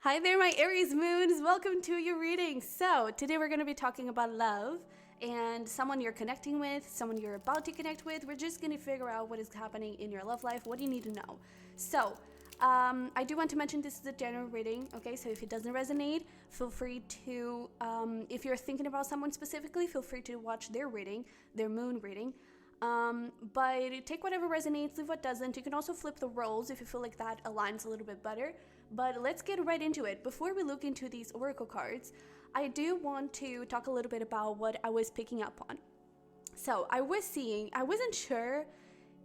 Hi there, my Aries moons. Welcome to your reading. So today we're going to be talking about love and someone you're connecting with, someone you're about to connect with. We're just going to figure out what is happening in your love life, what do you need to know. So I do want to mention this is a general reading, okay? So if it doesn't resonate, feel free to, if you're thinking about someone specifically, feel free to watch their reading, their moon reading. But take whatever resonates, leave what doesn't. You can also flip the roles if you feel like that aligns a little bit better. But let's get right into it. Before we look into these oracle cards, I do want to talk a little bit about what I was picking up on. So I wasn't sure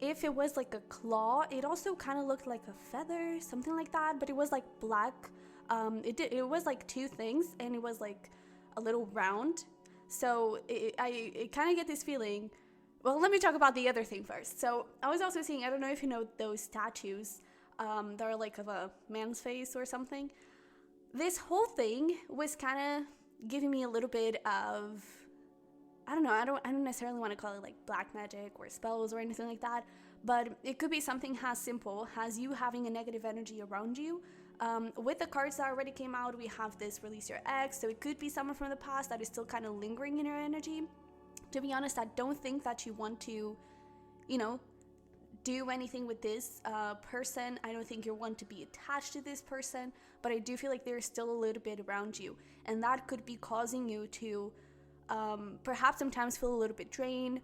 if it was like a claw. It also kind of looked like a feather, something like that, but it was like black. It was like two things, and it was like a little round. So I kind of get this feeling. Well, let me talk about the other thing first. So I was also seeing, I don't know if you know those statues that are like of a man's face or something. This whole thing was kind of giving me a little bit of, I don't know, I don't necessarily want to call it like black magic or spells or anything like that, but it could be something as simple as you having a negative energy around you. With the cards that already came out, we have this release your ex, so it could be someone from the past that is still kind of lingering in your energy. To be honest, I don't think that you want to, do anything with this person. I don't think you want to be attached to this person, but I do feel like there's still a little bit around you, and that could be causing you to perhaps sometimes feel a little bit drained.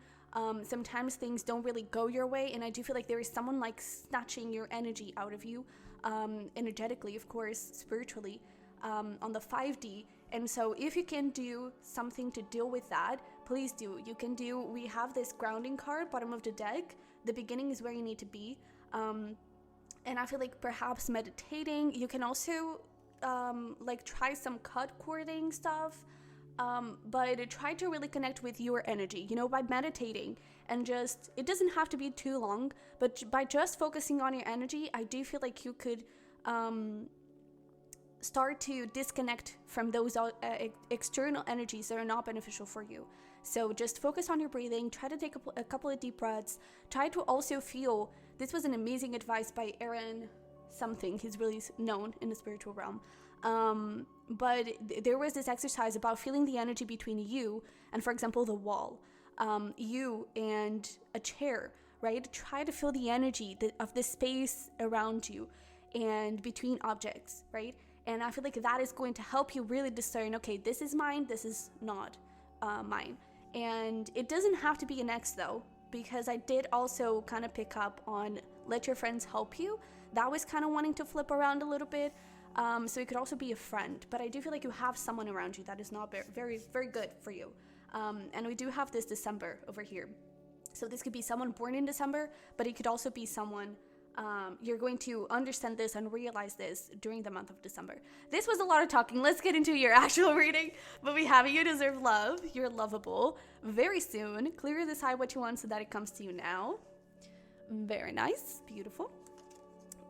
Sometimes things don't really go your way, and I do feel like there is someone like snatching your energy out of you, energetically, of course, spiritually, on the 5D. And so if you can do something to deal with that, please do. We have this grounding card, bottom of the deck. The beginning is where you need to be. And I feel like perhaps meditating. You can also try some cut cording stuff. But try to really connect with your energy, by meditating, and it doesn't have to be too long, but by just focusing on your energy, I do feel like you could start to disconnect from those external energies that are not beneficial for you. So just focus on your breathing, try to take a couple of deep breaths, try to also feel, this was an amazing advice by Aaron something, he's really known in the spiritual realm. But there was this exercise about feeling the energy between you and, for example, the wall, you and a chair, right? Try to feel the energy of the space around you and between objects, right? And I feel like that is going to help you really discern, okay, this is mine, this is not mine. And it doesn't have to be an ex though, because I did also kind of pick up on let your friends help you. That was kind of wanting to flip around a little bit. So it could also be a friend, but I do feel like you have someone around you that is not very, very good for you. And we do have this December over here. So this could be someone born in December, but it could also be someone, you're going to understand this and realize this during the month of December. This was a lot of talking. Let's get into your actual reading. But we have you deserve love. You're lovable. Very soon. Clearly decide what you want so that it comes to you now. Very nice. Beautiful.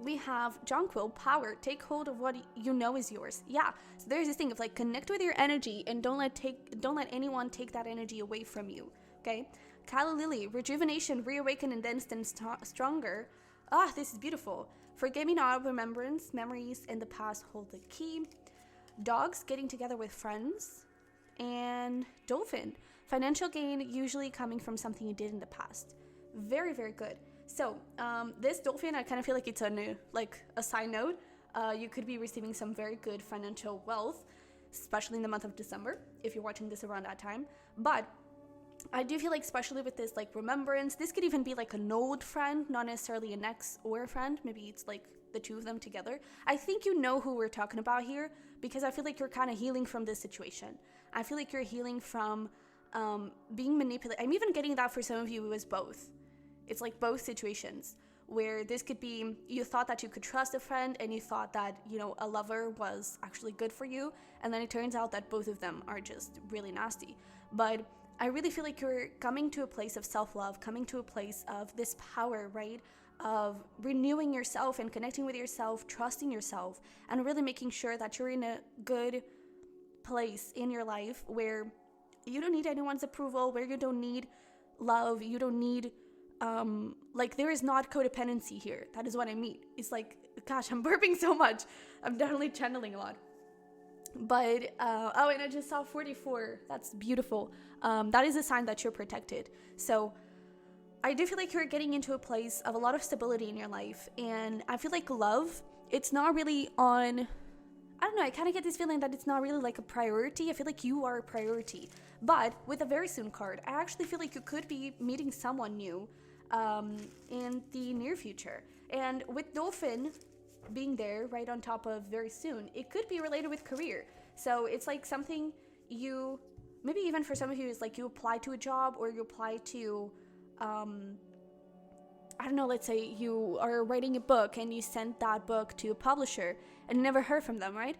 We have Jonquil, power, take hold of what you know is yours. Yeah, so there's this thing of connect with your energy and don't let anyone take that energy away from you, okay? Calla Lily, rejuvenation, reawaken, and then stand stronger. This is beautiful. Forget me not, remembrance, memories in the past hold the key. Dogs, getting together with friends. And Dolphin, financial gain usually coming from something you did in the past. Very, very good. So this Dolphin, I kind of feel like it's a side note. You could be receiving some very good financial wealth, especially in the month of December, if you're watching this around that time. But I do feel like, especially with this remembrance, this could even be like an old friend, not necessarily an ex or a friend. Maybe it's like the two of them together. I think you know who we're talking about here, because I feel like you're kind of healing from this situation. I feel like you're healing from being manipulated. I'm even getting that for some of you it was both. It's like both situations, where this could be you thought that you could trust a friend and you thought that, a lover was actually good for you. And then it turns out that both of them are just really nasty. But I really feel like you're coming to a place of self-love, coming to a place of this power, right? Of renewing yourself and connecting with yourself, trusting yourself, and really making sure that you're in a good place in your life where you don't need anyone's approval, where you don't need love, you don't need like there is not codependency here. That is what I mean. It's like, gosh, I'm burping so much. I'm definitely channeling a lot. But oh, and I just saw 44. That's beautiful. That is a sign that you're protected. So I do feel like you're getting into a place of a lot of stability in your life, and I feel like love, it's not really on, I don't know, I kind of get this feeling that it's not really like a priority. I feel like you are a priority. But with a very soon card, I actually feel like you could be meeting someone new in the near future. And with Dolphin being there right on top of very soon, it could be related with career. So it's like something you, maybe even for some of you, it's like you apply to a job, or you apply to, I don't know, let's say you are writing a book and you sent that book to a publisher and you never heard from them, right?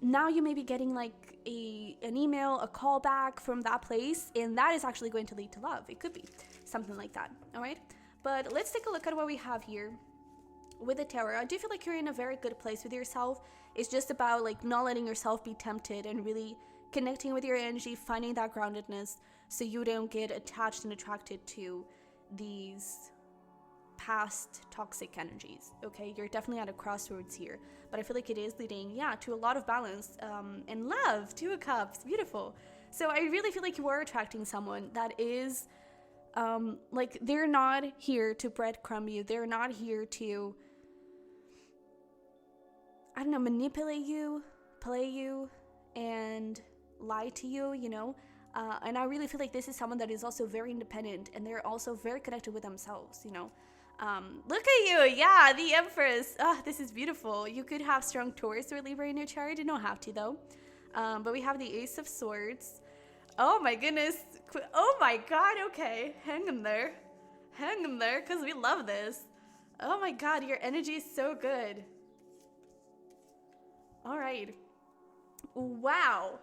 Now you may be getting like an email, a call back from that place, and that is actually going to lead to love. It could be something like that, all right? But let's take a look at what we have here with the tarot. I do feel like you're in a very good place with yourself. It's just about like not letting yourself be tempted and really connecting with your energy, finding that groundedness so you don't get attached and attracted to these past toxic energies. Okay, you're definitely at a crossroads here, but I feel like it is leading, to a lot of balance and love. 2 of Cups, beautiful. So I really feel like you are attracting someone that is like, they're not here to breadcrumb you. They're not here to, I don't know, manipulate you, play you, and lie to you, you know. And I really feel like this is someone that is also very independent, and they're also very connected with themselves, you know. Look at you, yeah, the Empress. This is beautiful. You could have strong Taurus or Libra in your chart. You don't have to though. But we have the Ace of Swords. Oh my goodness. Oh my God. Okay, hang in there, because we love this. Oh my God, your energy is so good. All right. Wow.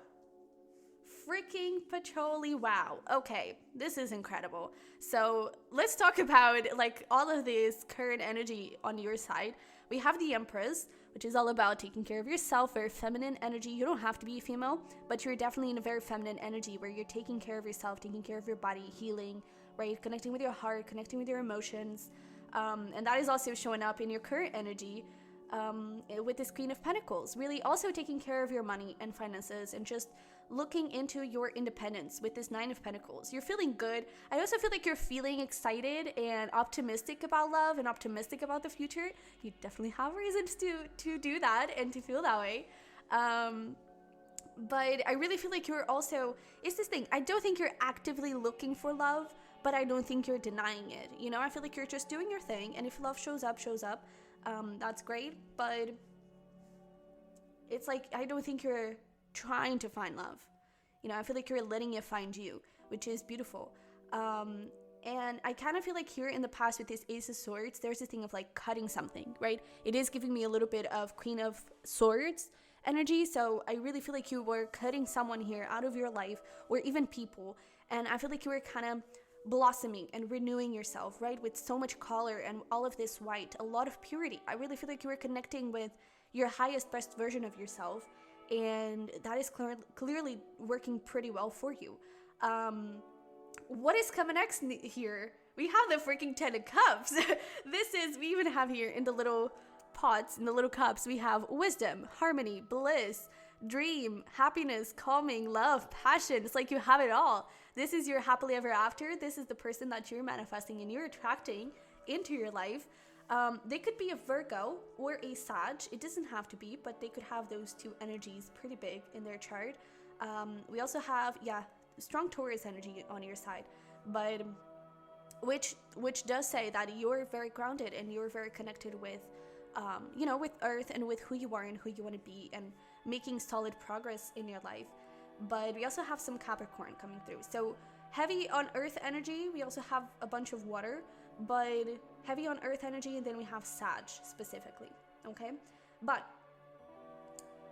Freaking patchouli, wow. Okay, this is incredible. So let's talk about like all of this current energy on your side. We have the Empress, which is all about taking care of yourself, very feminine energy. You don't have to be a female, but you're definitely in a very feminine energy where you're taking care of yourself, taking care of your body, healing, right? Connecting with your heart, connecting with your emotions. And that is also showing up in your current energy with this Queen of Pentacles, really also taking care of your money and finances and just looking into your independence with this 9 of Pentacles. You're feeling good. I also feel like you're feeling excited and optimistic about love and optimistic about the future. You definitely have reasons to do that and to feel that way. But I really feel like you're also, it's this thing, I don't think you're actively looking for love, but I don't think you're denying it. You know, I feel like you're just doing your thing, and if love shows up, that's great, but it's like, I don't think you're trying to find love. You know, I feel like you're letting it find you, which is beautiful. And I kind of feel like here in the past with this Ace of Swords, there's this thing of like cutting something, right? It is giving me a little bit of Queen of Swords energy. So I really feel like you were cutting someone here out of your life, or even people. And I feel like you were kind of blossoming and renewing yourself, right? With so much color and all of this white, a lot of purity. I really feel like you were connecting with your highest, best version of yourself. And that is clearly working pretty well for you. What is coming next here? We have the freaking 10 of Cups. We even have here in the little pots, in the little cups, we have wisdom, harmony, bliss, dream, happiness, calming, love, passion. It's like you have it all. This is your happily ever after. This is the person that you're manifesting and you're attracting into your life. They could be a Virgo or a Sag. It doesn't have to be, but they could have those 2 energies pretty big in their chart. We also have, strong Taurus energy on your side, but which does say that you're very grounded and you're very connected with, with Earth and with who you are and who you want to be and making solid progress in your life. But we also have some Capricorn coming through. So heavy on Earth energy. We also have a bunch of water, but heavy on Earth energy, and then we have Sag specifically, okay? But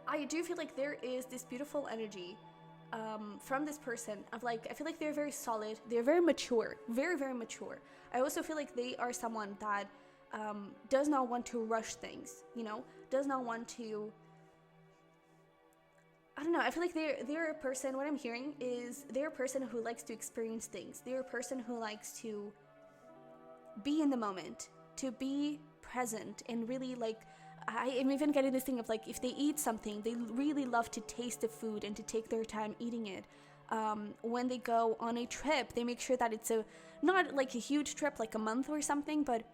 I do feel like there is this beautiful energy from this person of like, I feel like they're very solid, they're very mature, very, very mature. I also feel like they are someone that does not want to rush things, does not want to I don't know. I feel like they're a person. What I'm hearing is they're a person who likes to experience things. They're a person who likes to be in the moment, to be present, and really like. I am even getting this thing of like if they eat something, they really love to taste the food and to take their time eating it. When they go on a trip, they make sure that it's not like a huge trip, like a month or something, but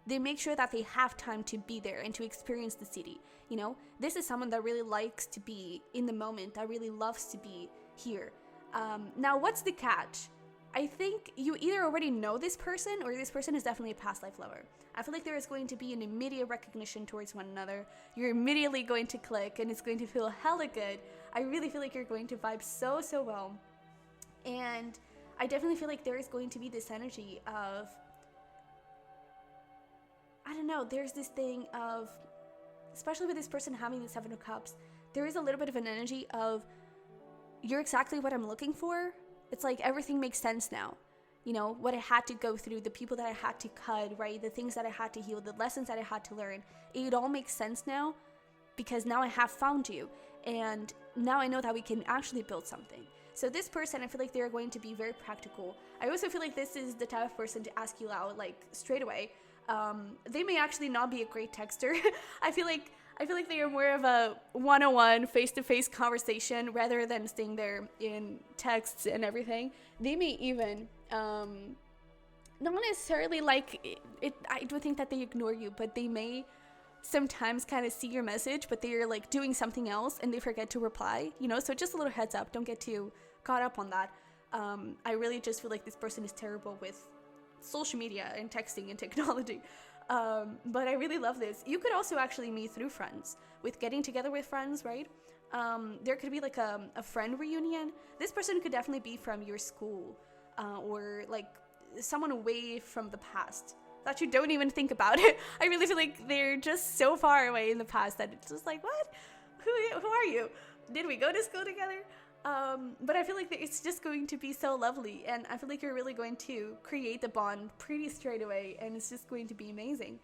they make sure that they have time to be there and to experience the city. This is someone that really likes to be in the moment, that really loves to be here. Now, what's the catch? I think you either already know this person or this person is definitely a past life lover. I feel like there is going to be an immediate recognition towards one another. You're immediately going to click and it's going to feel hella good. I really feel like you're going to vibe so well. And I definitely feel like there is going to be this energy of, I don't know, there's this thing of, especially with this person having the Seven of Cups, there is a little bit of an energy of, you're exactly what I'm looking for. It's like everything makes sense now. What I had to go through, the people that I had to cut, right? The things that I had to heal, the lessons that I had to learn. It all makes sense now because now I have found you. And now I know that we can actually build something. So this person, I feel like they're going to be very practical. I also feel like this is the type of person to ask you out like straight away. They may actually not be a great texter. I feel like they are more of a one-on-one, face-to-face conversation rather than staying there in texts and everything. They may even not necessarily like it. I don't think that they ignore you, but they may sometimes kind of see your message, but they're like doing something else and they forget to reply. So just a little heads up. Don't get too caught up on that. I really just feel like this person is terrible with social media and texting and technology. But I really love this. You could also actually meet through friends, with getting together with friends, right? There could be like a friend reunion. This person could definitely be from your school, or like someone away from the past that you don't even think about. I really feel like they're just so far away in the past that it's just like, what? Who are you? Did we go to school together? But I feel like it's just going to be so lovely, and I feel like you're really going to create the bond pretty straight away, and it's just going to be amazing.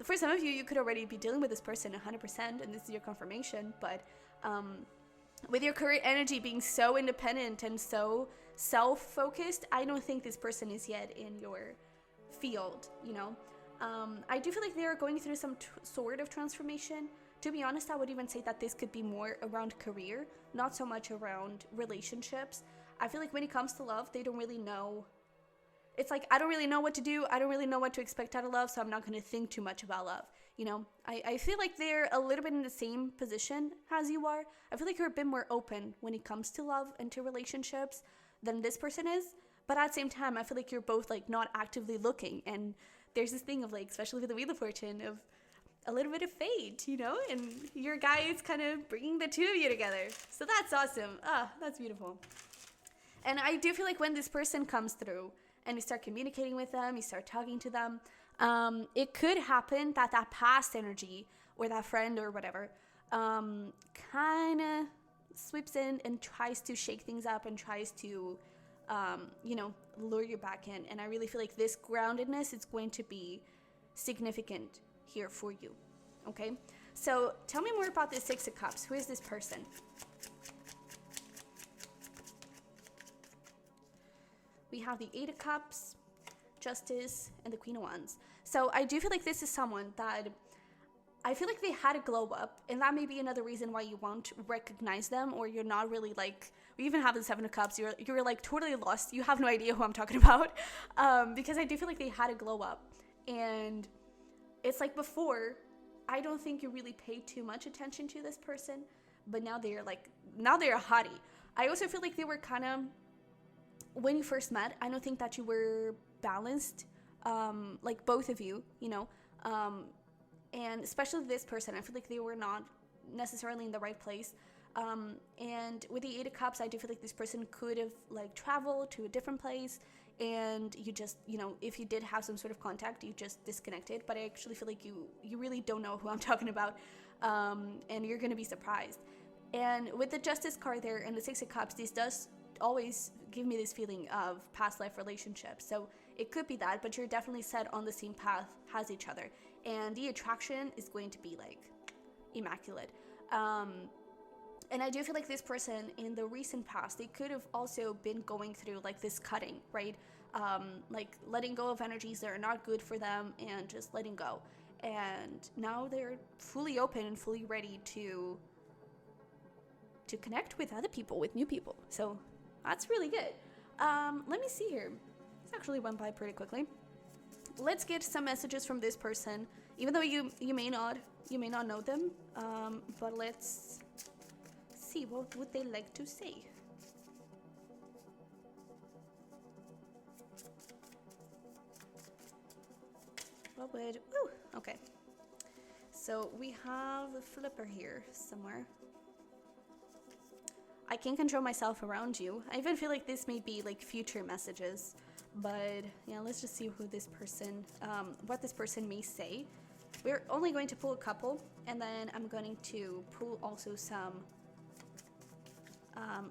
For some of you, you could already be dealing with this person 100%, and this is your confirmation, but with your current energy being so independent and so self-focused, I don't think this person is yet in your field, I do feel like they're going through some sort of transformation. To be honest, I would even say that this could be more around career, not so much around relationships. I feel like when it comes to love, they don't really know. It's like, I don't really know what to do. I don't really know what to expect out of love, so I'm not going to think too much about love. I feel like they're a little bit in the same position as you are. I feel like you're a bit more open when it comes to love and to relationships than this person is. But at the same time, I feel like you're both like not actively looking. And there's this thing of like, especially with the Wheel of Fortune, of a little bit of fate, and your guy is kind of bringing the two of you together. So that's awesome. That's beautiful. And I do feel like when this person comes through and you start communicating with them, you start talking to them, it could happen that past energy or that friend or whatever kind of sweeps in and tries to shake things up and tries to, lure you back in. And I really feel like this groundedness is going to be significant here for you. Okay, so tell me more about this Six of Cups. Who is this person? We have the Eight of Cups, Justice, and the Queen of Wands. So I do feel like this is someone that I feel like they had a glow up, and that may be another reason why you won't recognize them, or you're not really like, we even have the Seven of Cups, you're like totally lost. You have no idea who I'm talking about, because I do feel like they had a glow up. And it's like before, I don't think you really paid too much attention to this person, but now they're a hottie. I also feel like they were kind of, when you first met, I don't think that you were balanced, like both of you, and especially this person, I feel like they were not necessarily in the right place. And with the Eight of Cups, I do feel like this person could have like traveled to a different place, and you just, if you did have some sort of contact, you just disconnected. But I actually feel like you really don't know who I'm talking about, and you're going to be surprised. And with the Justice card there and the Six of Cups, this does always give me this feeling of past life relationships. So it could be that, but you're definitely set on the same path as each other. And the attraction is going to be like immaculate. And I do feel like this person in the recent past, they could have also been going through like this cutting, right? Like letting go of energies that are not good for them and just letting go. And now they're fully open and fully ready to connect with other people, with new people. So that's really good. Let me see here. This actually went by pretty quickly. Let's get some messages from this person, even though you may not know them. But let's see, what would they like to say? What would, ooh, okay. So we have a flipper here somewhere. I can't control myself around you. I even feel like this may be like future messages, but yeah, let's just see who this person, what this person may say. We're only going to pull a couple, and then I'm going to pull also some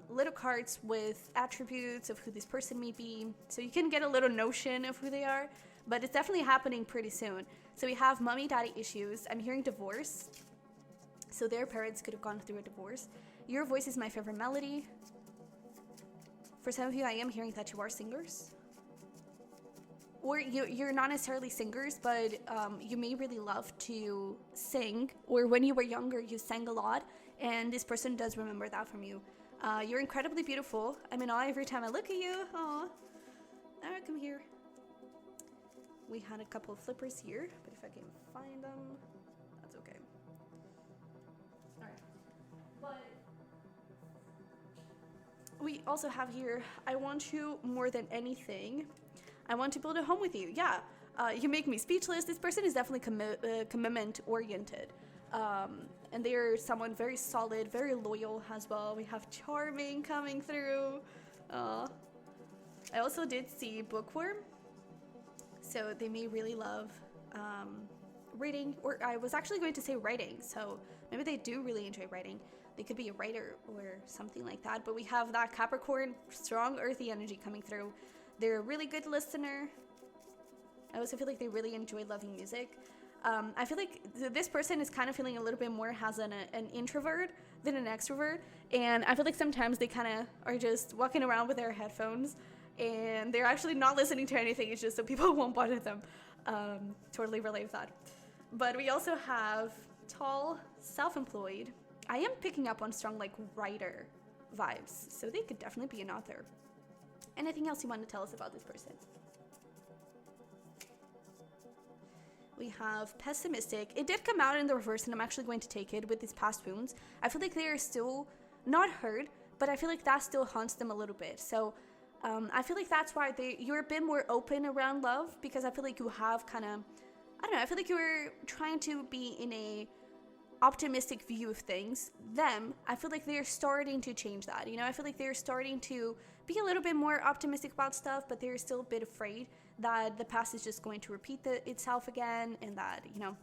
little cards with attributes of who this person may be, so you can get a little notion of who they are, but it's definitely happening pretty soon. So we have mommy-daddy issues. I'm hearing divorce, so their parents could have gone through a divorce. Your voice is my favorite melody. For some of you, I am hearing that you are singers. Or you're not necessarily singers, but you may really love to sing. Or when you were younger, you sang a lot, and this person does remember that from you. You're incredibly beautiful. I'm in awe every time I look at you. Aw. Alright, come here. We had a couple of flippers here, but if I can find them, that's okay. Alright. But we also have here, I want you more than anything. I want to build a home with you. Yeah, you make me speechless. This person is definitely commitment oriented. And they're someone very solid, very loyal as well. We have charming coming through. I also did see bookworm. So they may really love reading, or I was actually going to say writing. So maybe they do really enjoy writing. They could be a writer or something like that. But we have that Capricorn, strong earthy energy coming through. They're a really good listener. I also feel like they really enjoy loving music. I feel like this person is kind of feeling a little bit more as an introvert than an extrovert. And I feel like sometimes they kind of are just walking around with their headphones and they're actually not listening to anything. It's just so people won't bother them. Totally relate with that. But we also have tall, self-employed. I am picking up on strong like writer vibes. So they could definitely be an author. Anything else you want to tell us about this person? We have pessimistic. It did come out in the reverse, and I'm actually going to take it with these past wounds. I feel like they are still not hurt, but I feel like that still haunts them a little bit. So I feel like that's why you're a bit more open around love, because I feel like you have kind of, I don't know, I feel like you're trying to be in a optimistic view of things. I feel like they're starting to change that. You know, I feel like they're starting to be a little bit more optimistic about stuff, but they're still a bit afraid that the past is just going to repeat itself again, and that, you know,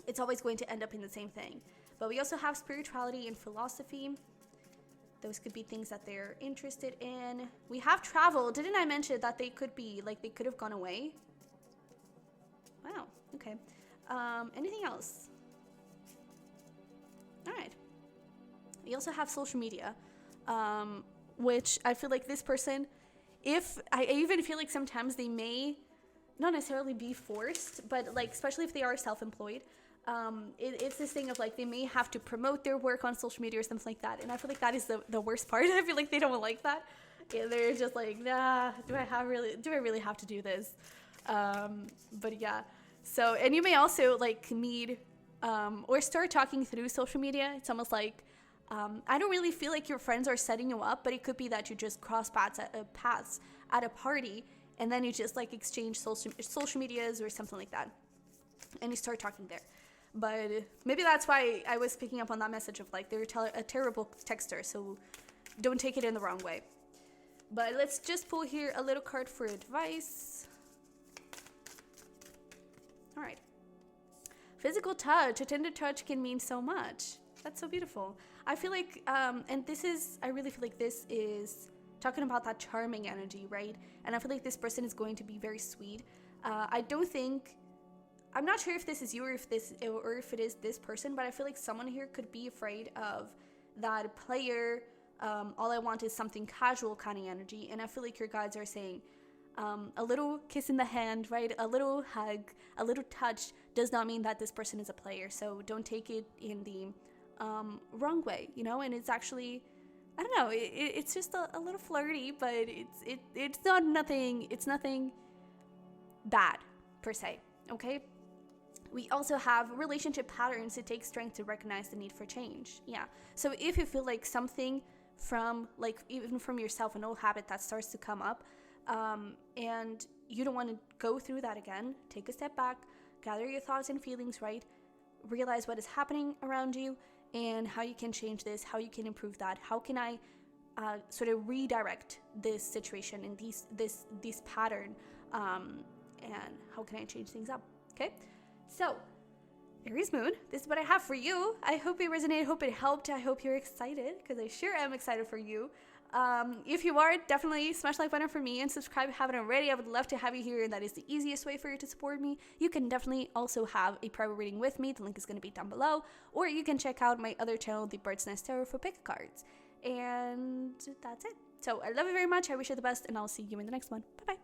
it's always going to end up in the same thing. But we also have spirituality and philosophy. Those could be things that they're interested in. We have travel. Didn't I mention that they could be, like, they could have gone away? Wow, okay. Anything else? All right. We also have social media, which I feel like this person, I even feel like sometimes they may not necessarily be forced, but like, especially if they are self-employed, it's this thing of like, they may have to promote their work on social media or something like that. And I feel like that is the worst part. I feel like they don't like that. Yeah, they're just like, nah, do I really have to do this? But yeah. So, and you may also like need, or start talking through social media. It's almost like, I don't really feel like your friends are setting you up, but it could be that you just cross paths at a party, and then you just like exchange social medias or something like that, and you start talking there. But maybe that's why I was picking up on that message of like, they're a terrible texter, so don't take it in the wrong way. But let's just pull here a little card for advice. All right. Physical touch, a tender touch can mean so much. That's so beautiful. I feel like, and I really feel like this is talking about that charming energy, right? And I feel like this person is going to be very sweet. I I'm not sure if this is you or if it is this person, but I feel like someone here could be afraid of that player. All I want is something casual kind of energy, and I feel like your guides are saying a little kiss in the hand, right? A little hug, a little touch does not mean that this person is a player. So don't take it in the wrong way, you know. And it's actually, I don't know, it's just a little flirty, but it's not nothing. It's nothing bad per se. Okay. We also have relationship patterns. It takes strength to recognize the need for change. Yeah. So if you feel like something from, like, even from yourself, an old habit that starts to come up, and you don't want to go through that again, take a step back, gather your thoughts and feelings, right? Realize what is happening around you and how you can change this, how you can improve that. How can I sort of redirect this situation and this pattern, and how can I change things up? Okay. So, Aries Moon, this is what I have for you. I hope it resonated, hope it helped. I hope you're excited, because I sure am excited for you. If you are, definitely smash the like button for me and subscribe if you haven't already. I would love to have you here, and that is the easiest way for you to support me. You can definitely also have a private reading with me. The link is going to be down below. Or you can check out my other channel, The Bird's Nest Tarot, for pick cards. And that's it. So I love you very much. I wish you the best, and I'll see you in the next one. Bye-bye.